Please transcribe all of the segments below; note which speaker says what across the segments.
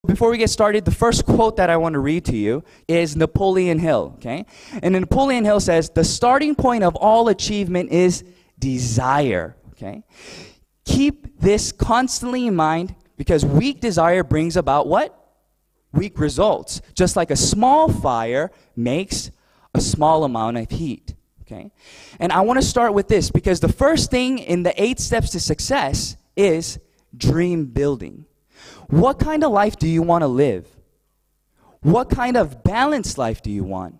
Speaker 1: before we get started, the first quote that I want to read to you is Napoleon Hill, okay? And Napoleon Hill says, "The starting point of all achievement is desire," okay? Keep this constantly in mind because weak desire brings about what? Weak results. Just like a small fire makes a small amount of heat, okay? And I want to start with this because the first thing in the 8 steps to success is dream building. What kind of life do you want to live? What kind of balanced life do you want?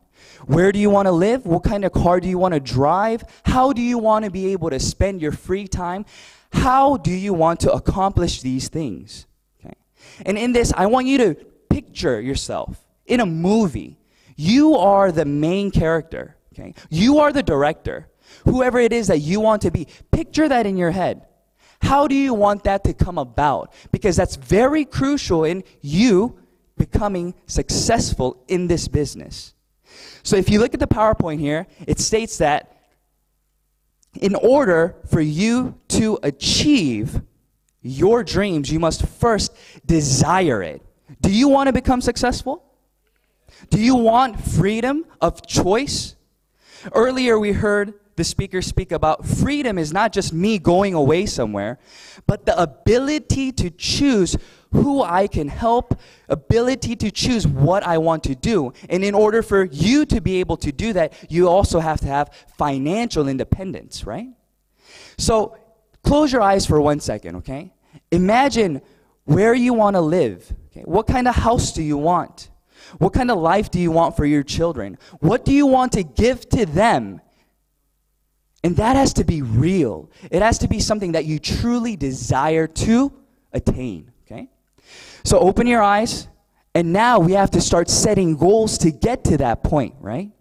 Speaker 1: Where do you want to live? What kind of car do you want to drive? How do you want to be able to spend your free time? How do you want to accomplish these things? Okay. And in this, I want you to picture yourself in a movie. You are the main character. Okay. You are the director. Whoever it is that you want to be, picture that in your head. How do you want that to come about? Because that's very crucial in you becoming successful in this business. So if you look at the PowerPoint here, it states that in order for you to achieve your dreams, you must first desire it. Do you want to become successful? Do you want freedom of choice? Earlier we heard the speaker speak about freedom is not just me going away somewhere, but the ability to choose who I can help, ability to choose what I want to do. And in order for you to be able to do that, you also have to have financial independence, right? So close your eyes for 1 second, okay? Imagine where you want to live. Okay? What kind of house do you want? What kind of life do you want for your children? What do you want to give to them? And that has to be real. It has to be something that you truly desire to attain, okay? So open your eyes, and now we have to start setting goals to get to that point, right?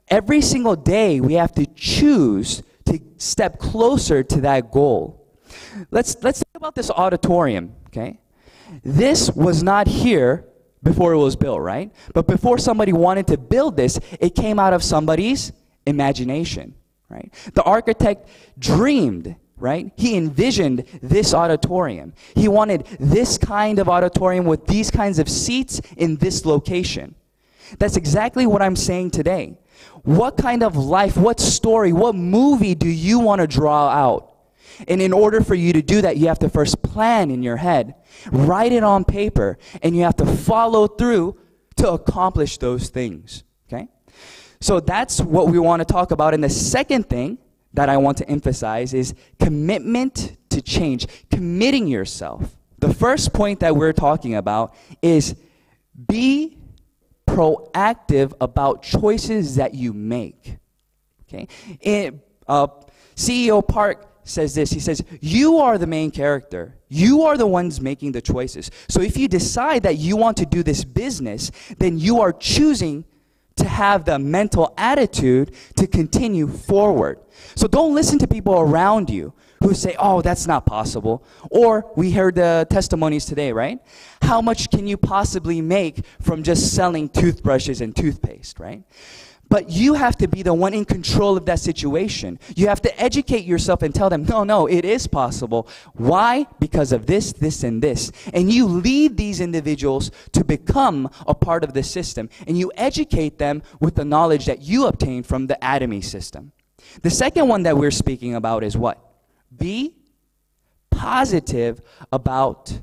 Speaker 1: Every single day, we have to choose to step closer to that goal. Let's think about this auditorium, okay? This was not here before it was built, right? But before somebody wanted to build this, it came out of somebody's imagination. Right? The architect dreamed, right? He envisioned this auditorium. He wanted this kind of auditorium with these kinds of seats in this location. That's exactly what I'm saying today. What kind of life, what story, what movie do you want to draw out? And in order for you to do that, you have to first plan in your head, write it on paper, and you have to follow through to accomplish those things, okay? So that's what we want to talk about. And the second thing that I want to emphasize is commitment to change, committing yourself. The first point that we're talking about is be proactive about choices that you make. Okay? CEO Park says this. He says, you are the main character. You are the ones making the choices. So if you decide that you want to do this business, then you are choosing to have the mental attitude to continue forward. So don't listen to people around you who say, oh, that's not possible. Or we heard the testimonies today, right? How much can you possibly make from just selling toothbrushes and toothpaste, right? But you have to be the one in control of that situation. You have to educate yourself and tell them, no, it is possible. Why? Because of this, this, and this. And you lead these individuals to become a part of the system. And you educate them with the knowledge that you obtained from the Atomy system. The second one that we're speaking about is what? Be positive about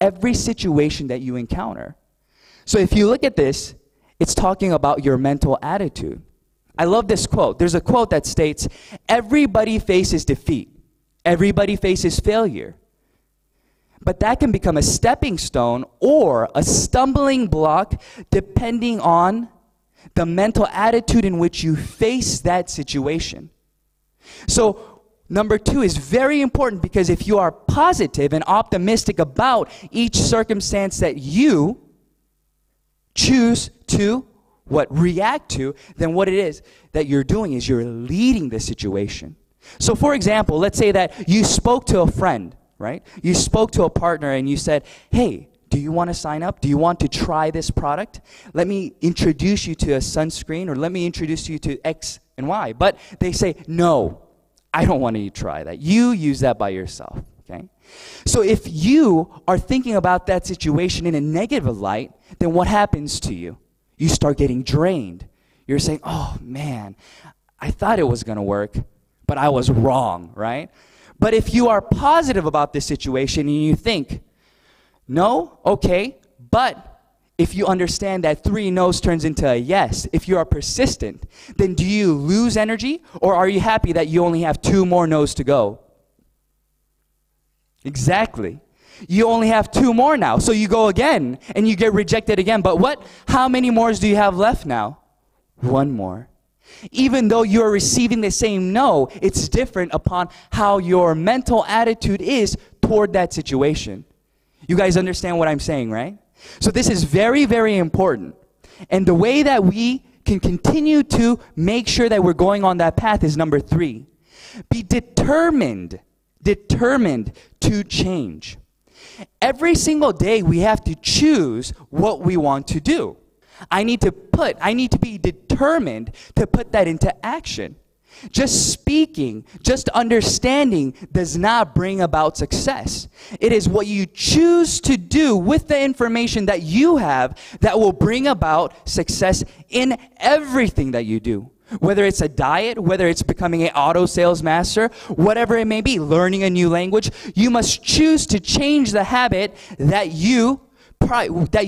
Speaker 1: every situation that you encounter. So if you look at this, it's talking about your mental attitude. I love this quote. There's a quote that states, everybody faces defeat. Everybody faces failure. But that can become a stepping stone or a stumbling block depending on the mental attitude in which you face that situation. So number 2 is very important because if you are positive and optimistic about each circumstance that you choose to react to, then what it is that you're doing is you're leading the situation. So for example, let's say that you spoke to a friend, right? You spoke to a partner and you said, hey, do you want to sign up? Do you want to try this product? Let me introduce you to a sunscreen, or let me introduce you to X and Y. But they say, no, I don't want to try that. You use that by yourself. Okay? So if you are thinking about that situation in a negative light, then what happens to you? You start getting drained. You're saying, oh man, I thought it was going to work, but I was wrong, right? But if you are positive about this situation and you think, no, okay, but if you understand that 3 no's turns into a yes, if you are persistent, then do you lose energy, or are you happy that you only have 2 more no's to go? Exactly. You only have 2 more now, so you go again, and you get rejected again. But how many more do you have left now? 1 more. Even though you're receiving the same no, it's different upon how your mental attitude is toward that situation. You guys understand what I'm saying, right? So this is very, very important. And the way that we can continue to make sure that we're going on that path is number 3. Be determined to change. Every single day we have to choose what we want to do. I need to be determined to put that into action. Just speaking, just understanding does not bring about success. It is what you choose to do with the information that you have that will bring about success in everything that you do. Whether it's a diet, whether it's becoming an auto sales master, whatever it may be, learning a new language, you must choose to change the habit that you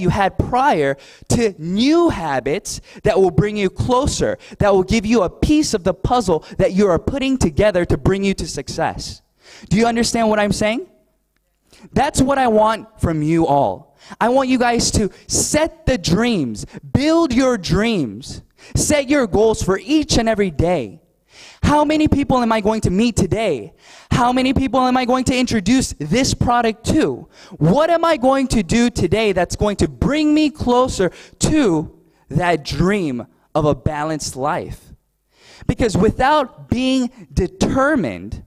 Speaker 1: had prior to new habits that will bring you closer, that will give you a piece of the puzzle that you are putting together to bring you to success. Do you understand what I'm saying? That's what I want from you all. I want you guys to set the dreams, build your dreams, set your goals for each and every day. How many people am I going to meet today? How many people am I going to introduce this product to? What am I going to do today that's going to bring me closer to that dream of a balanced life? Because without being determined,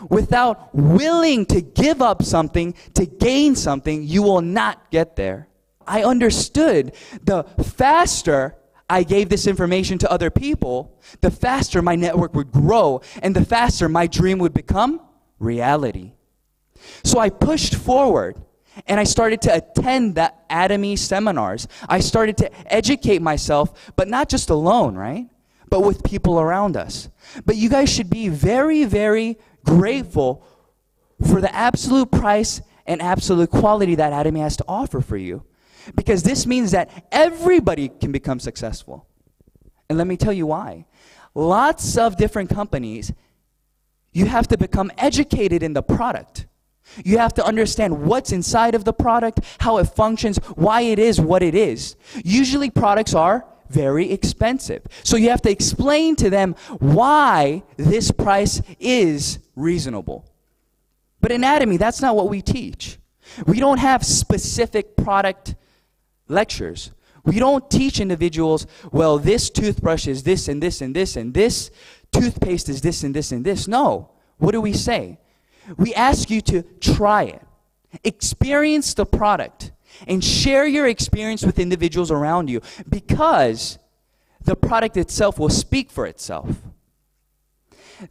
Speaker 1: without willing to give up something to gain something, you will not get there. I understood the faster I gave this information to other people, the faster my network would grow and the faster my dream would become reality. So I pushed forward and I started to attend the Atomy seminars. I started to educate myself, but not just alone, right? But with people around us. But you guys should be very, very grateful for the absolute price and absolute quality that Atomy has to offer for you. Because this means that everybody can become successful. And let me tell you why. Lots of different companies, you have to become educated in the product. You have to understand what's inside of the product, how it functions, why it is what it is. Usually products are very expensive. So you have to explain to them why this price is reasonable. But in Atomy, that's not what we teach. We don't have specific product lectures. We don't teach individuals, well, this toothbrush is this and this and this, and this toothpaste is this and this and this. No. What do we say? We ask you to try it, experience the product, and share your experience with individuals around you, because the product itself will speak for itself.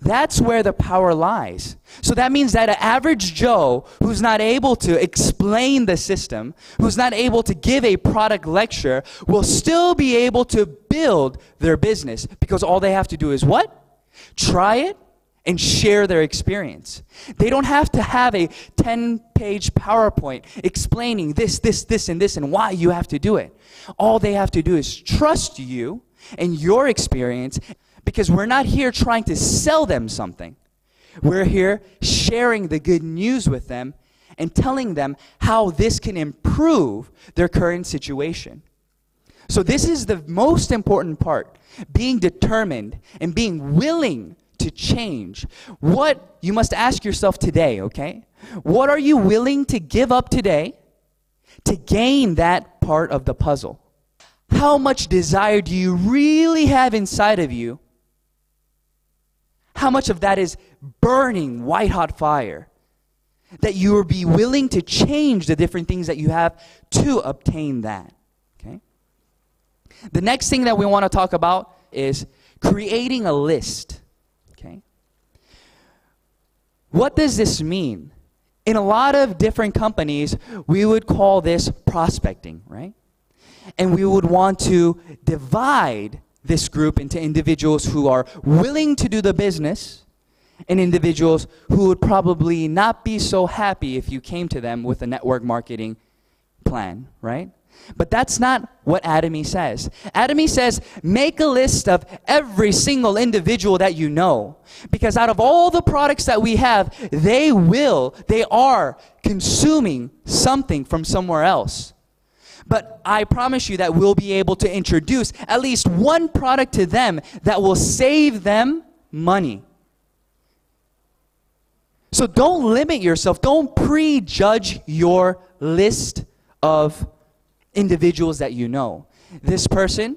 Speaker 1: That's where the power lies. So that means that an average Joe who's not able to explain the system, who's not able to give a product lecture, will still be able to build their business, because all they have to do is what? Try it and share their experience. They don't have to have a 10-page PowerPoint explaining this, and this, and why you have to do it. All they have to do is trust you and your experience, because we're not here trying to sell them something. We're here sharing the good news with them and telling them how this can improve their current situation. So this is the most important part, being determined and being willing to change. What you must ask yourself today, okay? What are you willing to give up today to gain that part of the puzzle? How much desire do you really have inside of you? How much of that is burning white-hot fire that you will be willing to change the different things that you have to obtain that? Okay. The next thing that we want to talk about is creating a list. Okay. What does this mean? In a lot of different companies, we would call this prospecting, right? And we would want to divide this group into individuals who are willing to do the business and individuals who would probably not be so happy if you came to them with a network marketing plan, right? But that's not what Atomy says. Atomy says, make a list of every single individual that you know. Because out of all the products that we have, they are consuming something from somewhere else. But I promise you that we'll be able to introduce at least one product to them that will save them money. So don't limit yourself. Don't prejudge your list of individuals that you know. This person,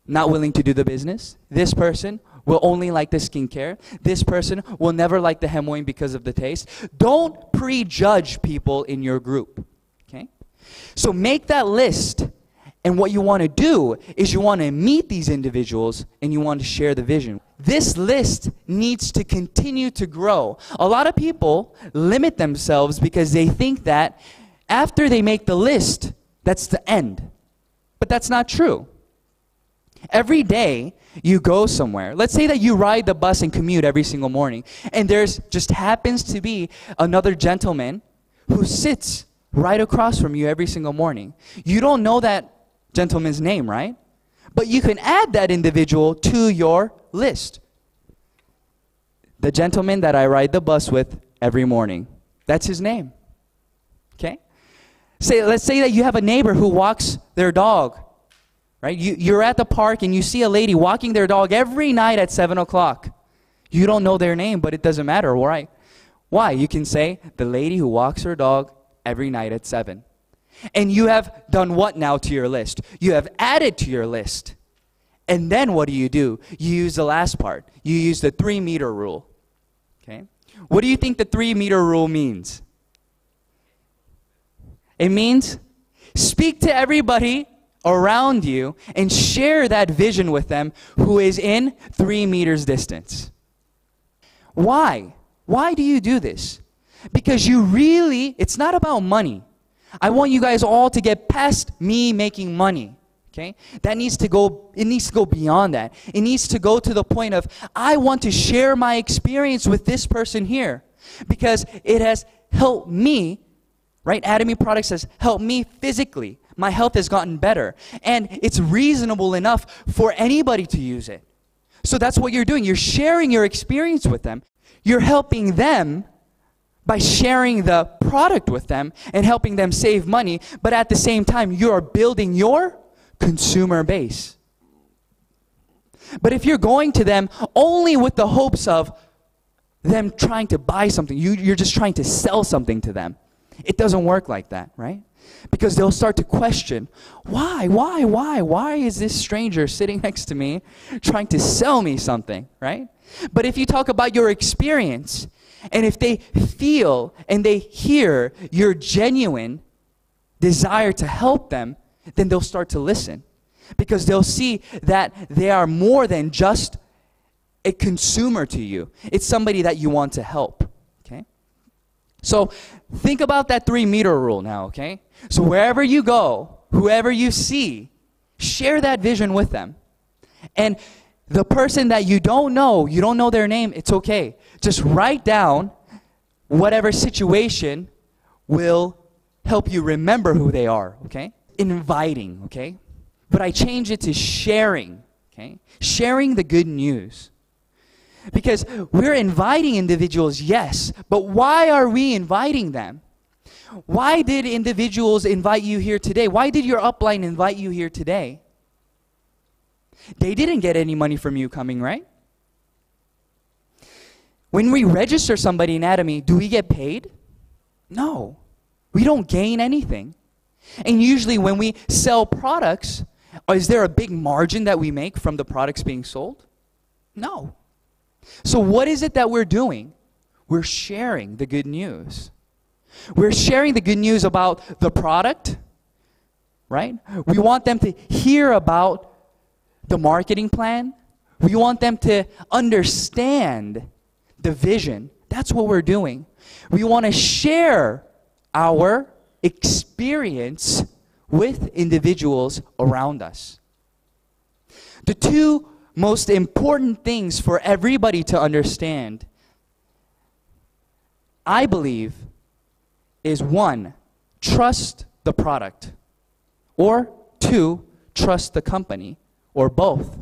Speaker 1: not willing to do the business. This person will only like the skincare. This person will never like the hemorrhoid because of the taste. Don't prejudge people in your group. Okay? So make that list, and what you want to do is you want to meet these individuals and you want to share the vision. This list needs to continue to grow. A lot of people limit themselves because they think that after they make the list, that's the end. But that's not true. Every day you go somewhere. Let's say that you ride the bus and commute every single morning, and there's just happens to be another gentleman who sits right across from you every single morning. You don't know that gentleman's name, right? But you can add that individual to your list. The gentleman that I ride the bus with every morning. That's his name. Okay? Let's say that you have a neighbor who walks their dog. Right? You're at the park and you see a lady walking their dog every night at 7 o'clock. You don't know their name, but it doesn't matter, right? Why? You can say, the lady who walks her dog every night at 7. And you have done what now to your list? You have added to your list. And then what do? You use the last part. You use the 3-meter rule. Okay? What do you think the 3-meter rule means? It means speak to everybody around you and share that vision with them who is in 3 meters distance. Why? Why do you do this? Because it's not about money. I want you guys all to get past me making money. Okay? It needs to go beyond that. It needs to go to the point of, I want to share my experience with this person here. Because it has helped me, right? Atomy Products has helped me physically. My health has gotten better. And it's reasonable enough for anybody to use it. So that's what you're doing. You're sharing your experience with them. You're helping them by sharing the product with them and helping them save money. But at the same time, you are building your consumer base. But if you're going to them only with the hopes of them trying to buy something, you're just trying to sell something to them. It doesn't work like that, right? Because they'll start to question, why is this stranger sitting next to me trying to sell me something, right? But if you talk about your experience, and if they feel and they hear your genuine desire to help them, then they'll start to listen. Because they'll see that they are more than just a consumer to you. It's somebody that you want to help. Okay? So think about that 3-meter rule now, okay? So wherever you go, whoever you see, share that vision with them. And the person that you don't know their name, it's okay. Just write down whatever situation will help you remember who they are, okay? Inviting, okay? But I change it to sharing, okay? Sharing the good news. Because we're inviting individuals, yes, but why are we inviting them? Why did individuals invite you here today? Why did your upline invite you here today? They didn't get any money from you coming, right? When we register somebody in Atomy, do we get paid? No. We don't gain anything. And usually when we sell products, is there a big margin that we make from the products being sold? No. So what is it that we're doing? We're sharing the good news. We're sharing the good news about the product, right? We want them to hear about the marketing plan. We want them to understand the vision. That's what we're doing. We want to share our experience with individuals around us. The two most important things for everybody to understand, I believe, is 1, trust the product, or 2, trust the company, or both.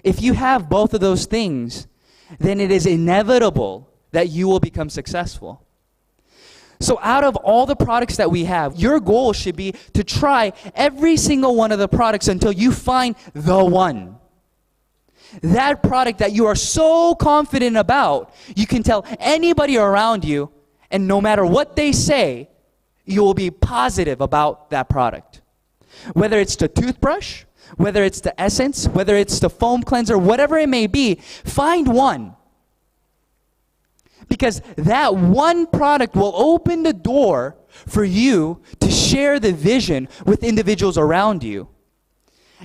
Speaker 1: If you have both of those things, then it is inevitable that you will become successful. So out of all the products that we have, your goal should be to try every single one of the products until you find the one. That product that you are so confident about, you can tell anybody around you, and no matter what they say, you will be positive about that product. Whether it's the toothbrush, whether it's the essence, whether it's the foam cleanser, whatever it may be, find one. Because that one product will open the door for you to share the vision with individuals around you.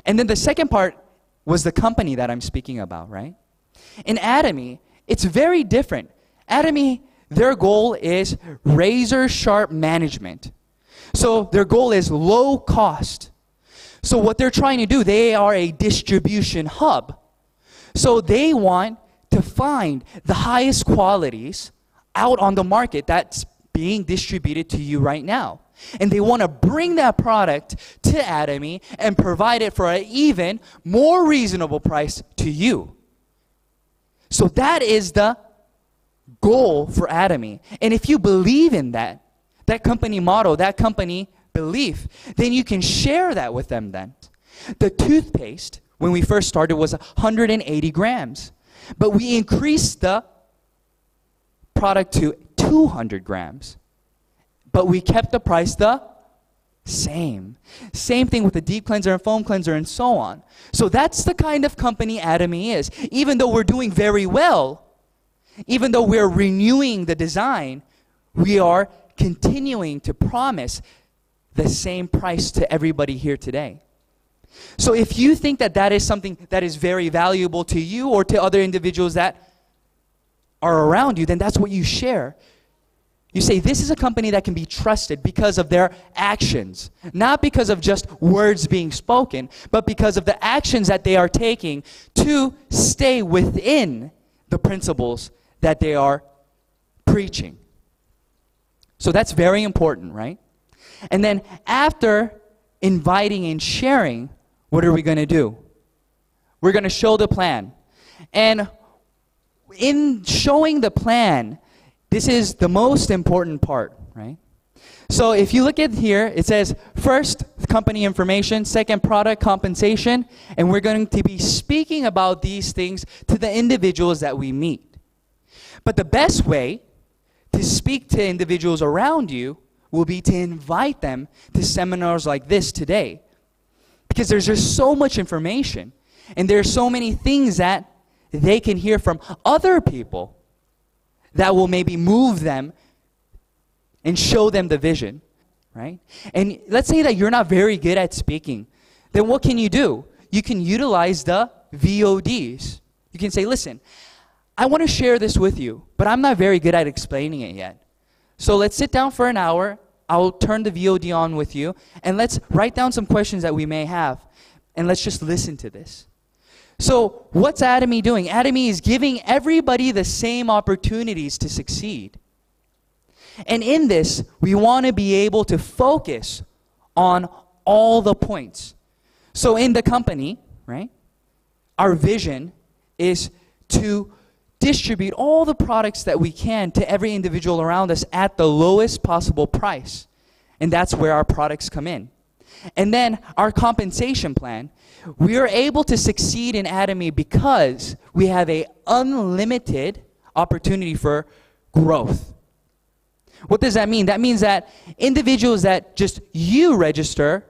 Speaker 1: And then the second part was the company that I'm speaking about, right? In Atomy, it's very different. Atomy, their goal is razor-sharp management. So their goal is low cost. So what they're trying to do, they are a distribution hub. So they want to find the highest qualities out on the market that's being distributed to you right now. And they want to bring that product to Atomy and provide it for an even more reasonable price to you. So that is the goal for Atomy. And if you believe in that company motto, that company belief, then you can share that with them then. The toothpaste, when we first started, was 180 grams. But we increased the product to 200 grams. But we kept the price the same. Same thing with the deep cleanser and foam cleanser and so on. So that's the kind of company Atomy is. Even though we're doing very well, even though we're renewing the design, we are continuing to promise the same price to everybody here today. So if you think that that is something that is very valuable to you or to other individuals that are around you, then that's what you share. You say, this is a company that can be trusted because of their actions. Not because of just words being spoken, but because of the actions that they are taking to stay within the principles that they are preaching. So that's very important, right? And then after inviting and sharing, what are we going to do? We're going to show the plan. And in showing the plan, this is the most important part, right? So if you look at here, it says first, company information, second, product compensation, and we're going to be speaking about these things to the individuals that we meet. But the best way to speak to individuals around you will be to invite them to seminars like this today. Because there's just so much information, and there's so many things that they can hear from other people that will maybe move them and show them the vision, right? And let's say that you're not very good at speaking. Then what can you do? You can utilize the VODs. You can say, listen, I want to share this with you, but I'm not very good at explaining it yet. So let's sit down for an hour. I'll turn the VOD on with you, and let's write down some questions that we may have, and let's just listen to this. So what's Atomy doing? Atomy is giving everybody the same opportunities to succeed. And in this, we want to be able to focus on all the points. So in the company, right, our vision is to distribute all the products that we can to every individual around us at the lowest possible price. And that's where our products come in. And then our compensation plan, we are able to succeed in Atomy because we have an unlimited opportunity for growth. What does that mean? That means that individuals that just you register,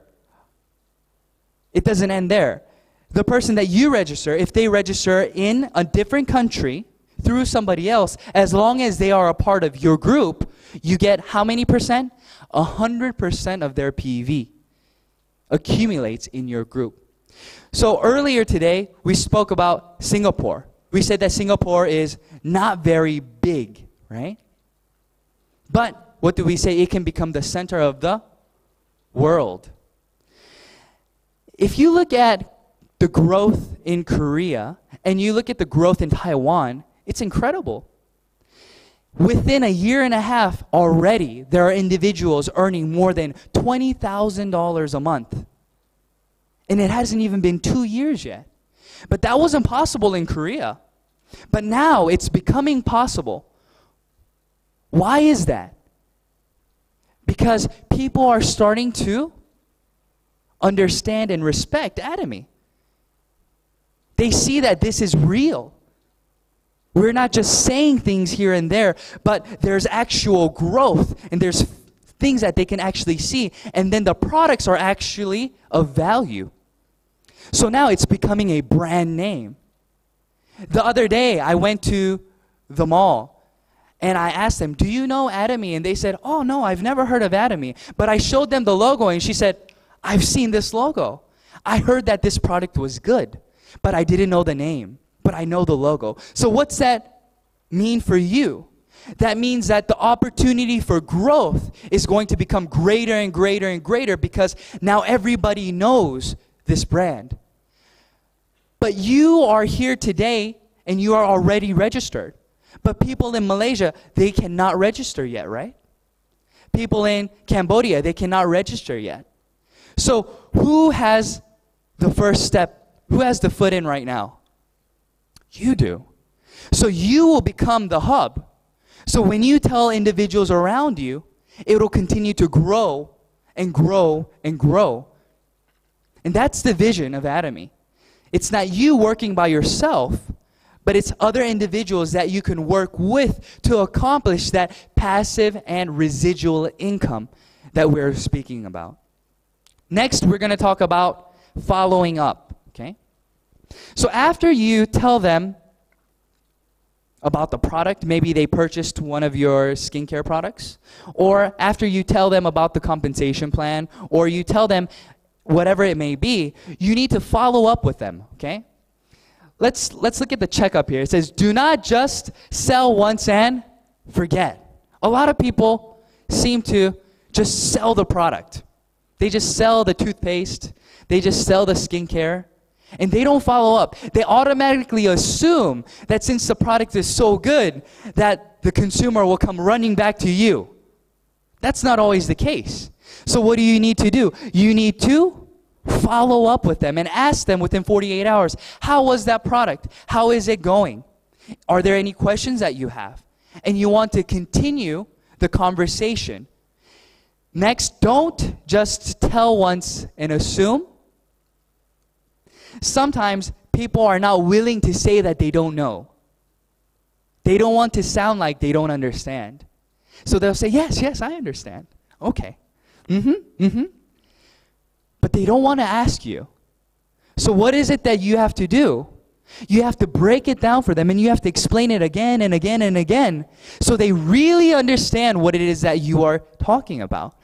Speaker 1: it doesn't end there. The person that you register, if they register in a different country through somebody else, as long as they are a part of your group, you get how many percent? 100% of their PV accumulates in your group. So earlier today, we spoke about Singapore. We said that Singapore is not very big, right? But what do we say? It can become the center of the world. If you look at the growth in Korea and you look at the growth in Taiwan, it's incredible. Within a year and a half already, there are individuals earning more than $20,000 a month. And it hasn't even been 2 years yet. But that wasn't possible in Korea. But now it's becoming possible. Why is that? Because people are starting to understand and respect Atomy. They see that this is real. We're not just saying things here and there, but there's actual growth and there's things that they can actually see, and then the products are actually of value. So now it's becoming a brand name. The other day I went to the mall and I asked them, do you know Atomy? And they said, oh no, I've never heard of Atomy. But I showed them the logo and she said, I've seen this logo. I heard that this product was good, but I didn't know the name. But I know the logo. So what's that mean for you? That means that the opportunity for growth is going to become greater and greater and greater because now everybody knows this brand. But you are here today and you are already registered. But people in Malaysia, they cannot register yet, right? People in Cambodia, they cannot register yet. So who has the first step? Who has the foot in right now? You do. So you will become the hub. So when you tell individuals around you, it will continue to grow and grow and grow. And that's the vision of Atomy. It's not you working by yourself, but it's other individuals that you can work with to accomplish that passive and residual income that we're speaking about. Next, we're going to talk about following up, okay? So after you tell them about the product, maybe they purchased one of your skincare products, or after you tell them about the compensation plan, or you tell them whatever it may be, you need to follow up with them, okay? Let's look at the checkup here. It says, do not just sell once and forget. A lot of people seem to just sell the product. They just sell the toothpaste. They just sell the skincare. And they don't follow up. They automatically assume that since the product is so good, that the consumer will come running back to you. That's not always the case. So what do you need to do? You need to follow up with them and ask them within 48 hours, how was that product? How is it going? Are there any questions that you have? And you want to continue the conversation. Next, don't just tell once and assume. Sometimes people are not willing to say that they don't know. They don't want to sound like they don't understand. So they'll say, yes, I understand. Okay. But they don't want to ask you. So what is it that you have to do? You have to break it down for them and you have to explain it again and again and again so they really understand what it is that you are talking about.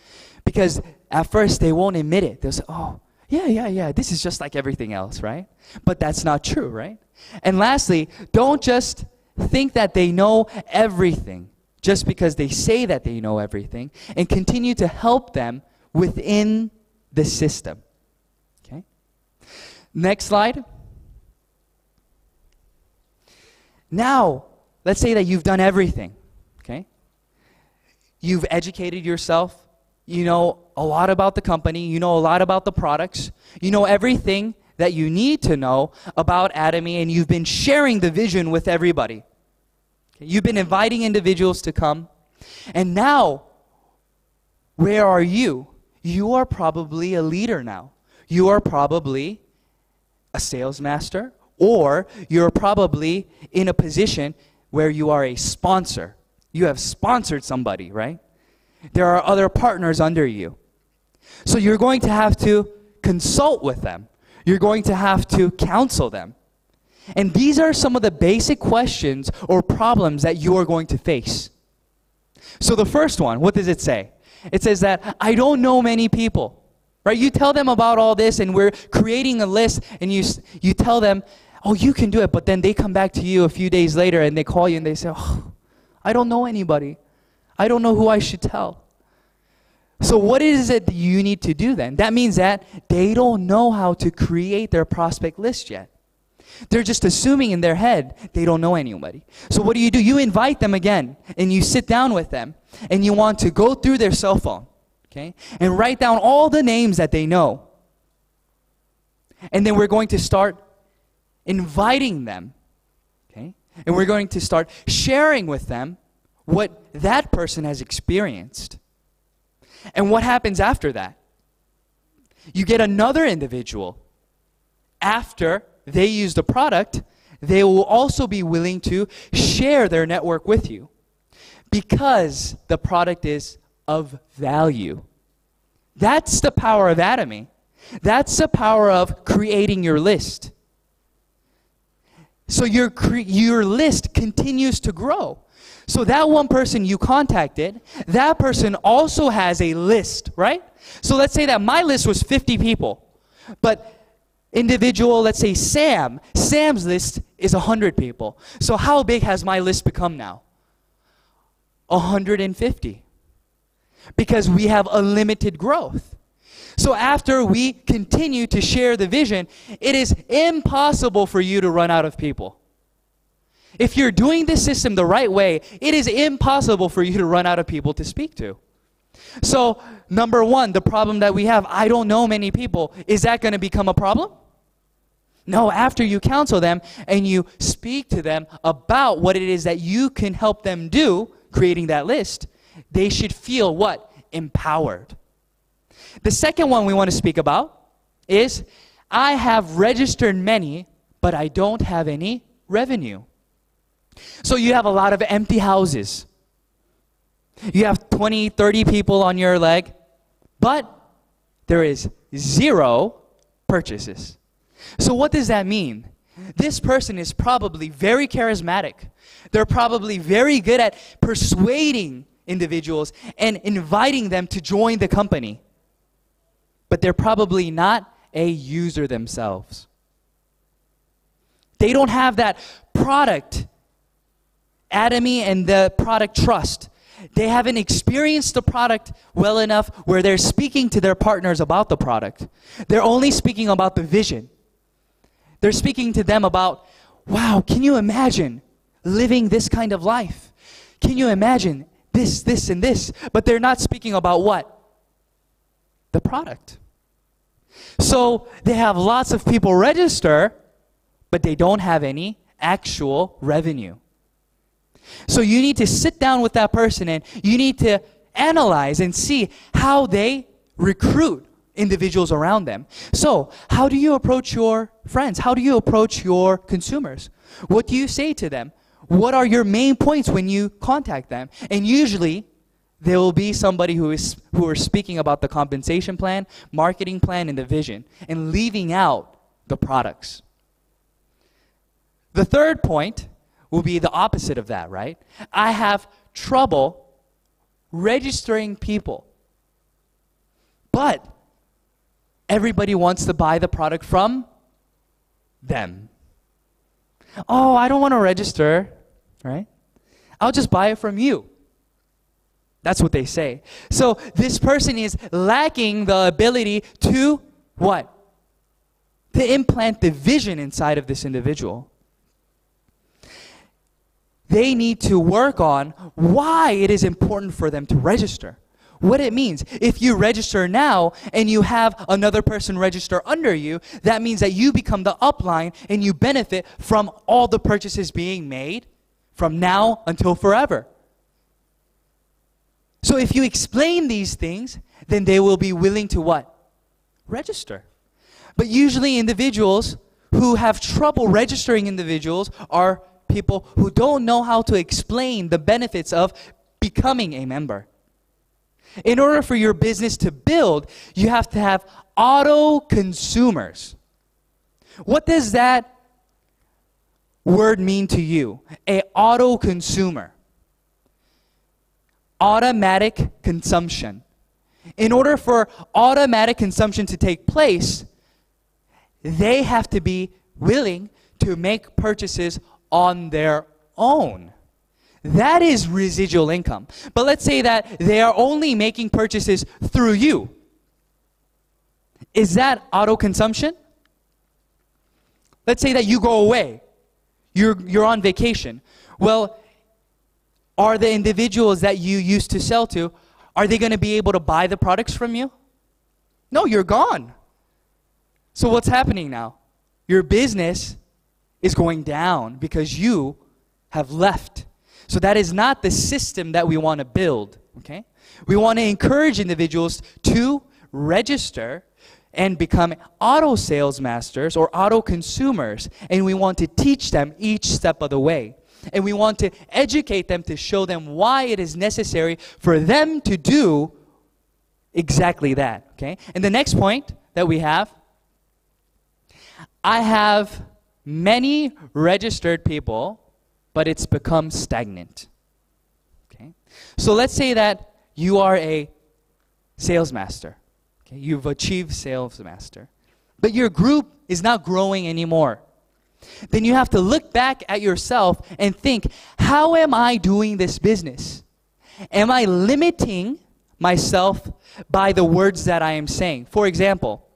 Speaker 1: Because at first they won't admit it. They'll say, oh, yeah, this is just like everything else, right? But that's not true, right? And lastly, don't just think that they know everything just because they say that they know everything, and continue to help them within the system. Okay? Next slide. Now, let's say that you've done everything, okay? You've educated yourself. You know a lot about the company. You know a lot about the products. You know everything that you need to know about Atomy, and you've been sharing the vision with everybody. Okay? You've been inviting individuals to come. And now, where are you? You are probably a leader now. You are probably a sales master, or you're probably in a position where you are a sponsor. You have sponsored somebody, right? There are other partners under you. So you're going to have to consult with them. You're going to have to counsel them. And these are some of the basic questions or problems that you are going to face. So the first one, what does it say? It says that I don't know many people. Right? You tell them about all this and we're creating a list and you tell them, oh, you can do it. But then they come back to you a few days later and they call you and they say, oh, I don't know anybody. I don't know who I should tell. So what is it that you need to do then? That means that they don't know how to create their prospect list yet. They're just assuming in their head they don't know anybody. So what do? You invite them again, and you sit down with them, and you want to go through their cell phone, okay, and write down all the names that they know. And then we're going to start inviting them, okay, and we're going to start sharing with them what that person has experienced. And what happens after that? You get another individual. After they use the product, they will also be willing to share their network with you because the product is of value. That's the power of Atomy. That's the power of creating your list. So your list continues to grow. So that one person you contacted, that person also has a list, right? So let's say that my list was 50 people, but individual, let's say Sam's list is 100 people. So how big has my list become now? 150. Because we have unlimited growth. So after we continue to share the vision, it is impossible for you to run out of people. If you're doing this system the right way, it is impossible for you to run out of people to speak to. So, number one, the problem that we have, I don't know many people, is that going to become a problem? No, after you counsel them and you speak to them about what it is that you can help them do, creating that list, they should feel what? Empowered. The second one we want to speak about is, I have registered many, but I don't have any revenue. So you have a lot of empty houses. You have 20, 30 people on your leg, but there is 0 purchases. So what does that mean? This person is probably very charismatic. They're probably very good at persuading individuals and inviting them to join the company. But they're probably not a user themselves. They don't have that product Atomy and the product trust. They haven't experienced the product well enough where they're speaking to their partners about the product. They're only speaking about the vision. They're speaking to them about, wow, can you imagine living this kind of life? Can you imagine this, this, and this? But they're not speaking about what? The product. So they have lots of people register, but they don't have any actual revenue. So you need to sit down with that person and you need to analyze and see how they recruit individuals around them. So how do you approach your friends? How do you approach your consumers? What do you say to them? What are your main points when you contact them? And usually there will be somebody who are speaking about the compensation plan, marketing plan, and the vision, and leaving out the products. The third point will be the opposite of that, right? I have trouble registering people. But everybody wants to buy the product from them. Oh, I don't want to register, right? I'll just buy it from you. That's what they say. So this person is lacking the ability to what? To implant the vision inside of this individual. They need to work on why it is important for them to register. What it means. If you register now and you have another person register under you, that means that you become the upline and you benefit from all the purchases being made from now until forever. So if you explain these things, then they will be willing to what? Register. But usually individuals who have trouble registering individuals are people who don't know how to explain the benefits of becoming a member. In order for your business to build, you have to have auto consumers. What does that word mean to you? A auto consumer. Automatic consumption. In order for automatic consumption to take place, they have to be willing to make purchases on their own. That is residual income. But let's say that they are only making purchases through you. Is that auto consumption? Let's say that you go away. You're on vacation. Well, are the individuals that you used to sell to, are they going to be able to buy the products from you? No, you're gone. So what's happening now? Your business is going down because you have left. So that is not the system that we want to build, okay? We want to encourage individuals to register and become auto sales masters or auto consumers, and we want to teach them each step of the way. And we want to educate them to show them why it is necessary for them to do exactly that, okay? And the next point that we have, I have many registered people, but it's become stagnant, okay? So let's say that you are a sales master, okay? You've achieved sales master, but your group is not growing anymore. Then you have to look back at yourself and think, how am I doing this business? Am I limiting myself by the words that I am saying? For example,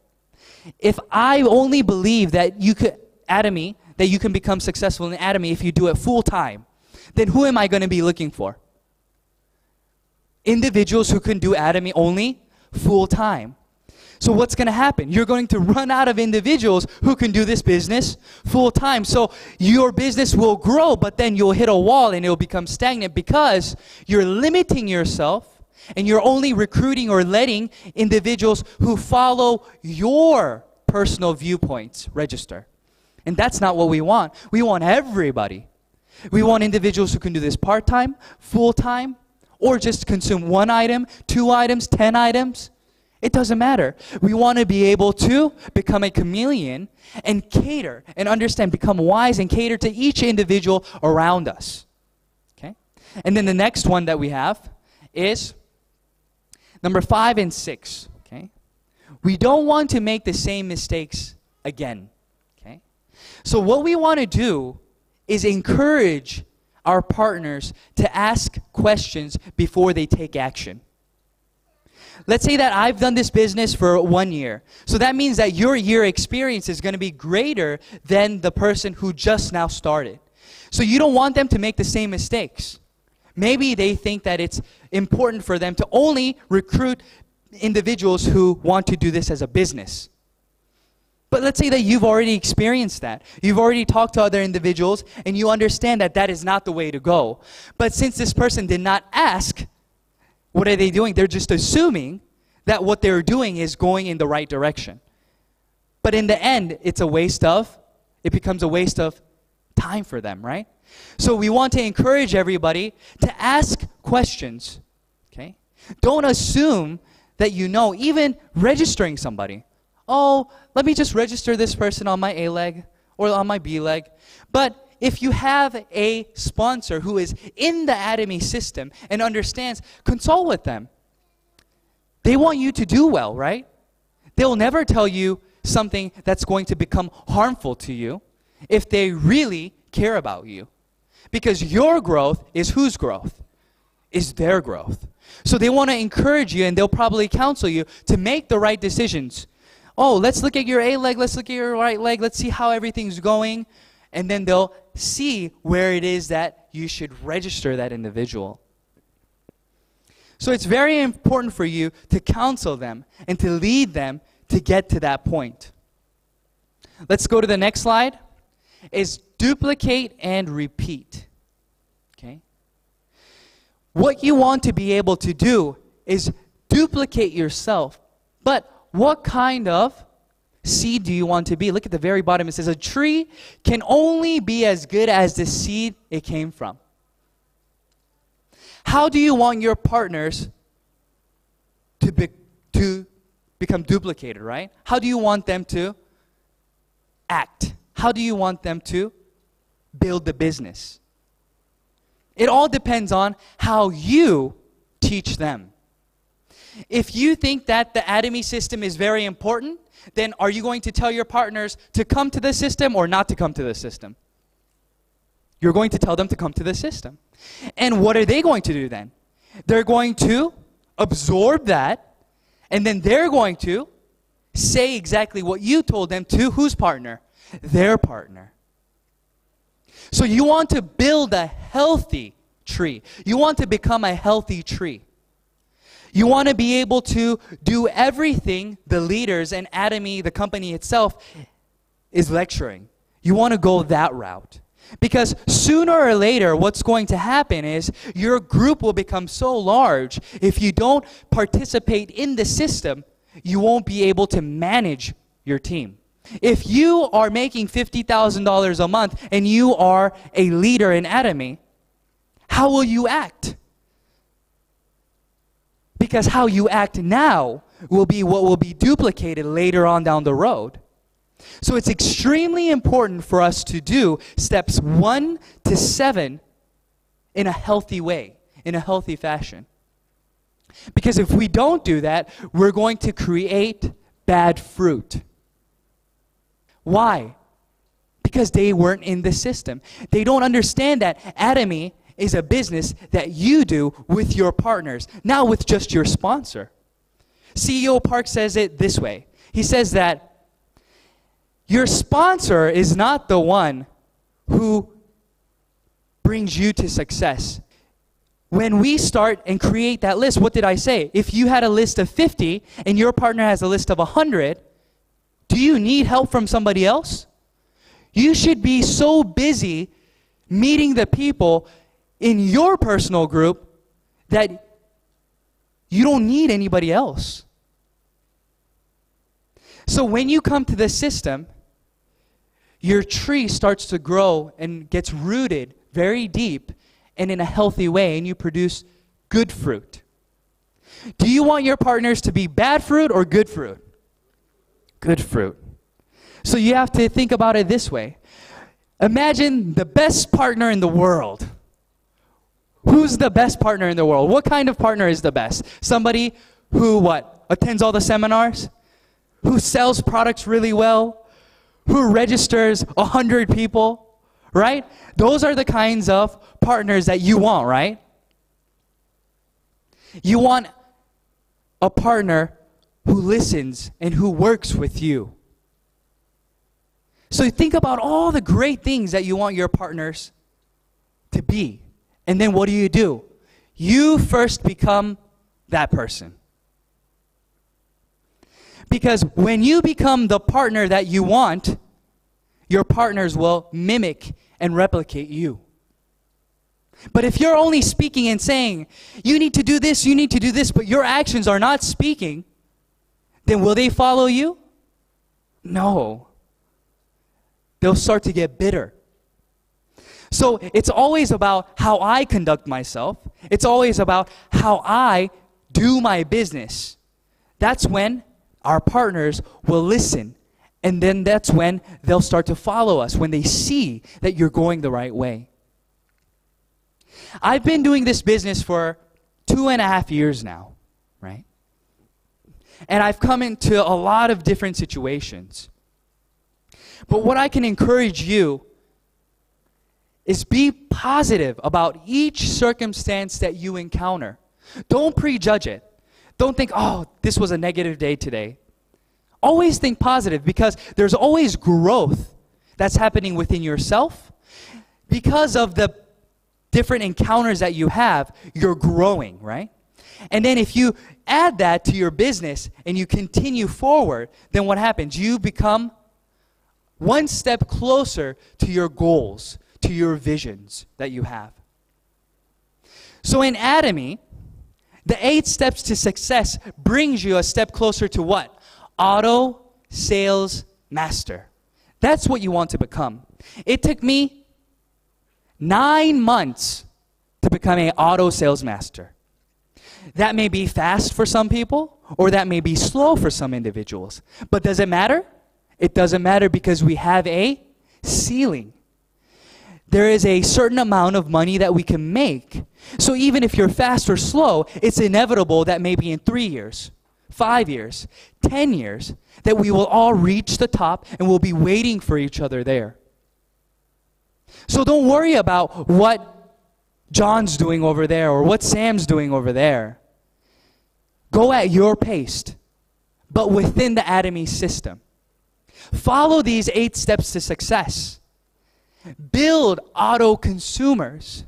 Speaker 1: if I only believe that you could, Atomy, that you can become successful in Atomy if you do it full time, then who am I going to be looking for? Individuals who can do Atomy only full time. So what's going to happen? You're going to run out of individuals who can do this business full time. So your business will grow, but then you'll hit a wall and it'll become stagnant because you're limiting yourself and you're only recruiting or letting individuals who follow your personal viewpoints register. And that's not what we want. We want everybody. We want individuals who can do this part-time, full-time, or just consume 1 item, 2 items, 10 items. It doesn't matter. We want to be able to become a chameleon and cater and understand, become wise and cater to each individual around us. Okay? And then the next one that we have is number 5 and 6. Okay? We don't want to make the same mistakes again. Okay? So what we want to do is encourage our partners to ask questions before they take action. Let's say that I've done this business for 1 year. So that means that your year experience is going to be greater than the person who just now started. So you don't want them to make the same mistakes. Maybe they think that it's important for them to only recruit individuals who want to do this as a business. But let's say that you've already experienced that. You've already talked to other individuals and you understand that that is not the way to go. But since this person did not ask, what are they doing? They're just assuming that what they're doing is going in the right direction. But in the end, it becomes a waste of time for them, right? So we want to encourage everybody to ask questions, okay? Don't assume that you know, even registering somebody. Oh, let me just register this person on my A leg or on my B leg. But if you have a sponsor who is in the Atomy system and understands, consult with them. They want you to do well, right? They'll never tell you something that's going to become harmful to you if they really care about you. Because your growth is whose growth? Is their growth. So they want to encourage you and they'll probably counsel you to make the right decisions. Oh, let's look at your A leg, let's look at your right leg, let's see how everything's going. And then they'll see where it is that you should register that individual. So it's very important for you to counsel them and to lead them to get to that point. Let's go to the next slide. Is duplicate and repeat. Okay? What you want to be able to do is duplicate yourself. But what kind of seed do you want to be? Look at the very bottom. It says a tree can only be as good as the seed it came from. How do you want your partners to become duplicated, right? How do you want them to act? How do you want them to build the business? It all depends on how you teach them. If you think that the Atomy system is very important, then are you going to tell your partners to come to the system or not to come to the system? You're going to tell them to come to the system. And what are they going to do then? They're going to absorb that, and then they're going to say exactly what you told them to whose partner? Their partner. So you want to build a healthy tree. You want to become a healthy tree. You want to be able to do everything the leaders and Atomy, the company itself, is lecturing. You want to go that route. Because sooner or later, what's going to happen is your group will become so large, if you don't participate in the system, you won't be able to manage your team. If you are making $50,000 a month and you are a leader in Atomy, how will you act? Because how you act now will be what will be duplicated later on down the road. So it's extremely important for us to do steps 1 to 7 in a healthy way, in a healthy fashion. Because if we don't do that, we're going to create bad fruit. Why? Because they weren't in the system. They don't understand that Atomy is a business that you do with your partners, not with just your sponsor. CEO Park says it this way. He says that your sponsor is not the one who brings you to success. When we start and create that list, what did I say? If you had a list of 50 and your partner has a list of 100, do you need help from somebody else? You should be so busy meeting the people in your personal group that you don't need anybody else. So when you come to the system, your tree starts to grow and gets rooted very deep and in a healthy way, and you produce good fruit. Do you want your partners to be bad fruit or good fruit? Good fruit. So you have to think about it this way. Imagine the best partner in the world. Who's the best partner in the world? What kind of partner is the best? Somebody who what? Attends all the seminars? Who sells products really well? Who registers 100 people? Right? Those are the kinds of partners that you want, right? You want a partner who listens and who works with you. So think about all the great things that you want your partners to be. And then what do? You first become that person. Because when you become the partner that you want, your partners will mimic and replicate you. But if you're only speaking and saying, you need to do this, but your actions are not speaking, then will they follow you? No. They'll start to get bitter. So it's always about how I conduct myself. It's always about how I do my business. That's when our partners will listen. And then that's when they'll start to follow us, when they see that you're going the right way. I've been doing this business for 2.5 years now, right? And I've come into a lot of different situations. But what I can encourage you is be positive about each circumstance that you encounter. Don't prejudge it. Don't think, oh, this was a negative day today. Always think positive, because there's always growth that's happening within yourself. Because of the different encounters that you have, you're growing, right? And then if you add that to your business and you continue forward, then what happens? You become one step closer to your goals, to your visions that you have. So in Atomy, the 8 steps to success brings you a step closer to what? Auto sales master. That's what you want to become. It took me 9 months to become an auto sales master. That may be fast for some people, or that may be slow for some individuals. But does it matter? It doesn't matter, because we have a ceiling. There is a certain amount of money that we can make. So even if you're fast or slow, it's inevitable that maybe in 3 years, 5 years, 10 years, that we will all reach the top and we'll be waiting for each other there. So don't worry about what John's doing over there or what Sam's doing over there. Go at your pace, but within the Atomy system. Follow these 8 steps to success. Build auto consumers.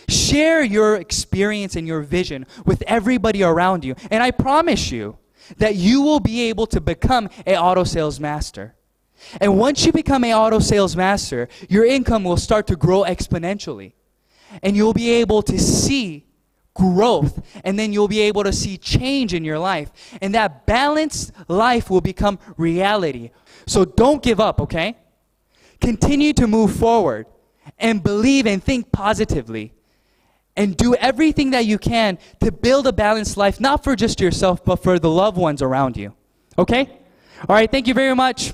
Speaker 1: Share your experience and your vision with everybody around you. And I promise you that you will be able to become an auto sales master. And once you become an auto sales master, your income will start to grow exponentially. And you'll be able to see growth, and then you'll be able to see change in your life. And that balanced life will become reality. So don't give up, okay? Continue to move forward and believe and think positively. And do everything that you can to build a balanced life, not for just yourself, but for the loved ones around you. Okay? All right, thank you very much.